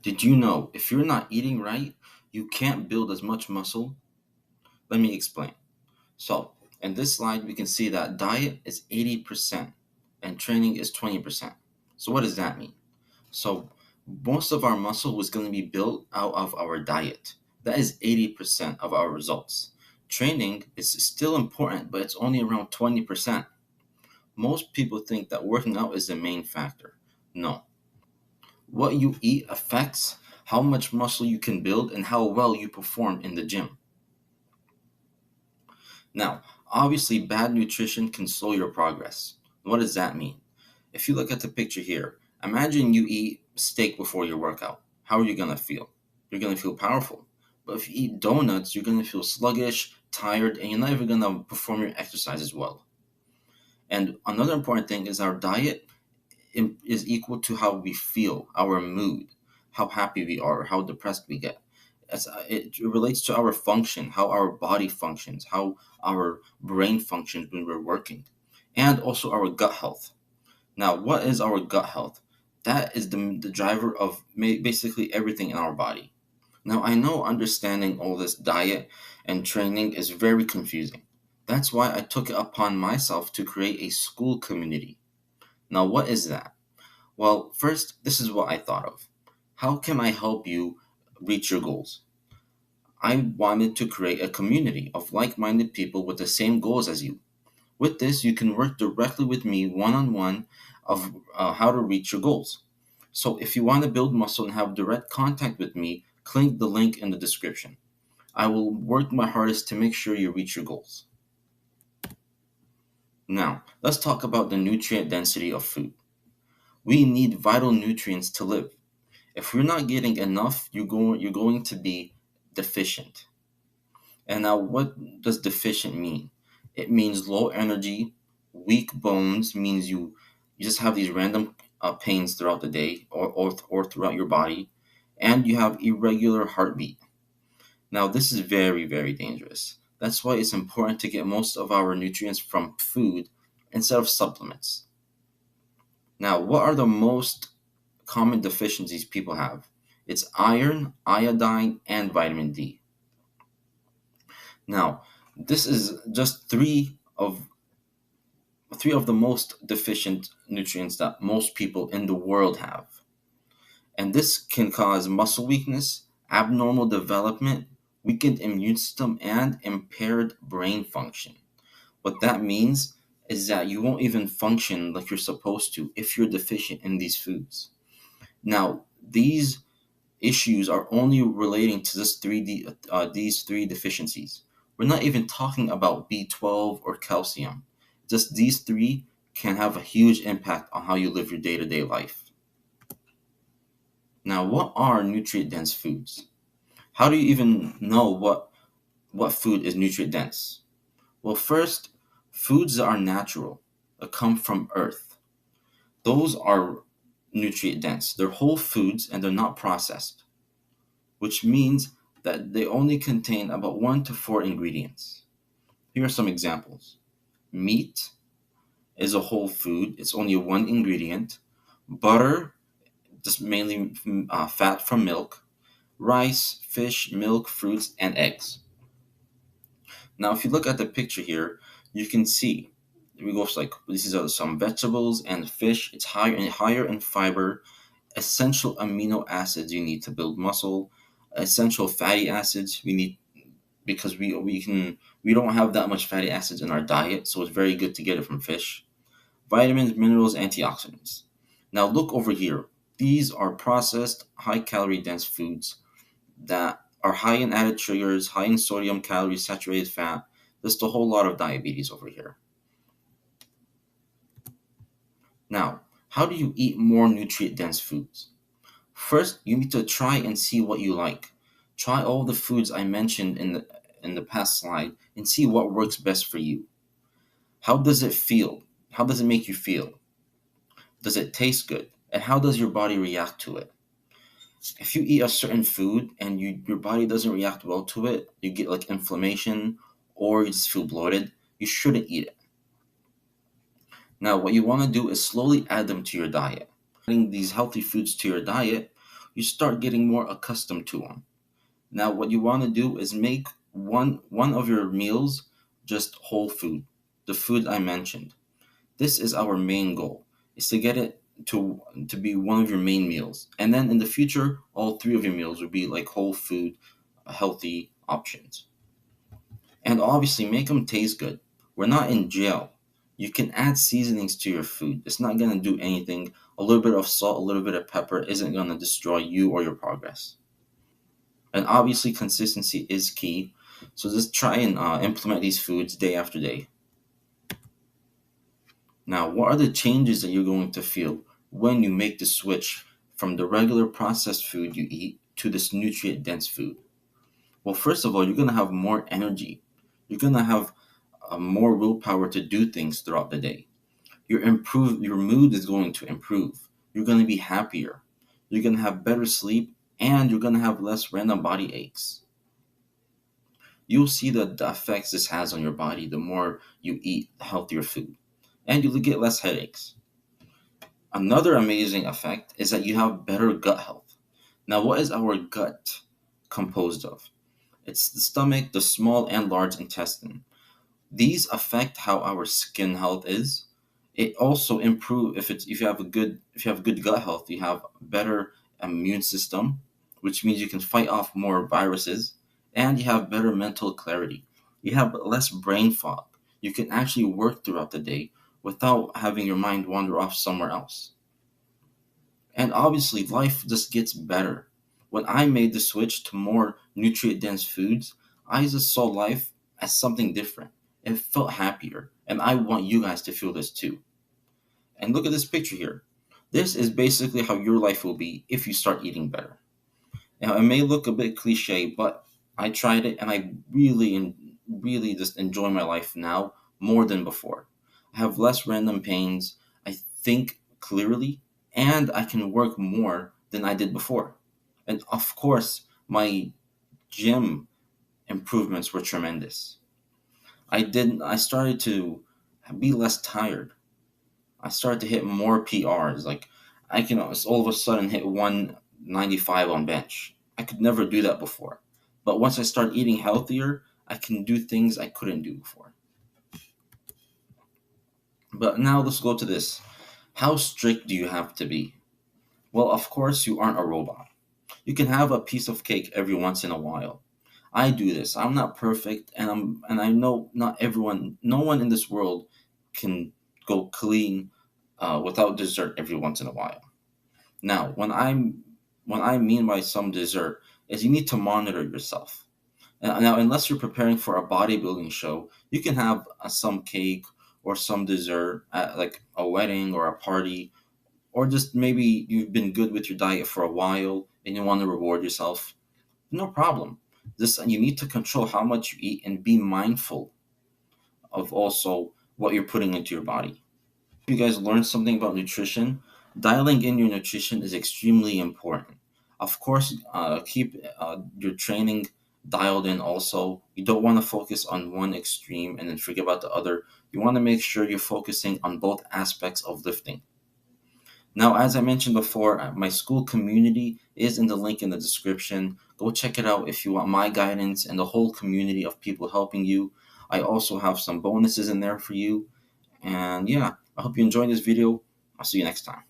Did you know if you're not eating right, you can't build as much muscle? Let me explain. So, in this slide, we can see that diet is 80% and training is 20%. So, what does that mean? So, most of our muscle was going to be built out of our diet. That is 80% of our results. Training is still important, but it's only around 20%. Most people think that working out is the main factor. No. What you eat affects how much muscle you can build and how well you perform in the gym. Now, obviously, bad nutrition can slow your progress. What does that mean? If you look at the picture here, imagine you eat steak before your workout. How are you going to feel? You're going to feel powerful. But if you eat donuts, you're going to feel sluggish, tired, and you're not even going to perform your exercise as well. And another important thing is our diet is equal to how we feel, our mood, how happy we are, how depressed we get. It relates to our function, how our body functions, how our brain functions when we're working, and also our gut health. Now, what is our gut health? That is the driver of basically everything in our body. Now, I know understanding all this diet and training is very confusing. That's why I took it upon myself to create a school community. Now, what is that? Well, first, this is what I thought of. How can I help you reach your goals? I wanted to create a community of like minded people with the same goals as you. With this, you can work directly with me one on one of how to reach your goals. So, if you want to build muscle and have direct contact with me, click the link in the description. I will work my hardest to make sure you reach your goals. Now, let's talk about the nutrient density of food. We need vital nutrients to live. If you're not getting enough, you're going to be deficient. And now, what does deficient mean? It means low energy, weak bones means you just have these random pains throughout the day or throughout your body, and you have irregular heartbeat. Now, this is very very dangerous. That's why it's important to get most of our nutrients from food instead of supplements. Now, what are the most common deficiencies people have? It's iron, iodine, and vitamin D. Now, this is just three of the most deficient nutrients that most people in the world have. And this can cause muscle weakness, abnormal development, weakened immune system, and impaired brain function. What that means is that you won't even function like you're supposed to if you're deficient in these foods. Now, these issues are only relating to these three deficiencies. We're not even talking about B12 or calcium. Just these three can have a huge impact on how you live your day to day life. Now, what are nutrient dense foods? How do you even know what food is nutrient dense? Well, first, foods that are natural, that come from earth. Those are nutrient dense. They're whole foods and they're not processed, which means that they only contain about 1 to 4 ingredients. Here are some examples. Meat is a whole food, it's only one ingredient. Butter, just mainly fat from milk. Rice, fish, milk, fruits, and eggs. Now, if you look at the picture here, you can see we go like these are some vegetables and fish. It's higher in fiber, essential amino acids you need to build muscle, essential fatty acids we need because we don't have that much fatty acids in our diet, so it's very good to get it from fish. Vitamins, minerals, antioxidants. Now look over here. These are processed, high calorie dense foods that are high in added sugars, high in sodium, calories, saturated fat. There's a whole lot of diabetes over here. Now, how do you eat more nutrient dense foods? First, you need to try and see what you like. Try all the foods I mentioned in the past slide and see what works best for you. How does it feel? How does it make you feel? Does it taste good? And how does your body react to it? If you eat a certain food and your body doesn't react well to it, you get like inflammation or you just feel bloated, you shouldn't eat it. Now, what you want to do is slowly add them to your diet. Adding these healthy foods to your diet, you start getting more accustomed to them. Now, what you want to do is make one of your meals just whole food, the food I mentioned. This is our main goal, is to get it to be one of your main meals. And then in the future, all three of your meals will be like whole food, healthy options. And obviously make them taste good. We're not in jail. You can add seasonings to your food. It's not going to do anything. A little bit of salt, a little bit of pepper isn't going to destroy you or your progress. And obviously, consistency is key. So just try and implement these foods day after day. Now, what are the changes that you're going to feel when you make the switch from the regular processed food you eat to this nutrient dense food? Well, first of all, you're going to have more energy. You're going to have more willpower to do things throughout the day. Your mood is going to improve. You're going to be happier. You're going to have better sleep, and you're going to have less random body aches. You'll see the effects this has on your body the more you eat healthier food, and you'll get less headaches. Another amazing effect is that you have better gut health. Now, what is our gut composed of? It's the stomach, the small and large intestine. These affect how our skin health is. It also improve if you have good gut health, you have better immune system, which means you can fight off more viruses, and you have better mental clarity. You have less brain fog. You can actually work throughout the day without having your mind wander off somewhere else. And obviously, life just gets better. When I made the switch to more nutrient dense foods, I just saw life as something different. It felt happier. And I want you guys to feel this too. And look at this picture here. This is basically how your life will be if you start eating better. Now, it may look a bit cliche, but I tried it and I really just enjoy my life now more than before. I have less random pains. I think clearly, and I can work more than I did before. And of course, my gym improvements were tremendous. I started to be less tired. I started to hit more PRs. Like I can all of a sudden hit 195 on bench. I could never do that before. But once I start eating healthier, I can do things I couldn't do before. But now let's go to this. How strict do you have to be? Well, of course, you aren't a robot. You can have a piece of cake every once in a while. I do this. I'm not perfect, and I know not everyone, no one in this world can go clean without dessert every once in a while. Now, when I mean by some dessert is you need to monitor yourself. Now, unless you're preparing for a bodybuilding show, you can have some cake or some dessert at like a wedding or a party, or just maybe you've been good with your diet for a while and you want to reward yourself. No problem. This you need to control how much you eat and be mindful of also what you're putting into your body. If you guys learned something about nutrition, dialing in your nutrition is extremely important. Of course, keep your training dialed in also. You don't want to focus on one extreme and then forget about the other. You want to make sure you're focusing on both aspects of lifting. Now, as I mentioned before, my school community is in the link in the description. Go check it out if you want my guidance and the whole community of people helping you. I also have some bonuses in there for you. And yeah, I hope you enjoyed this video. I'll see you next time.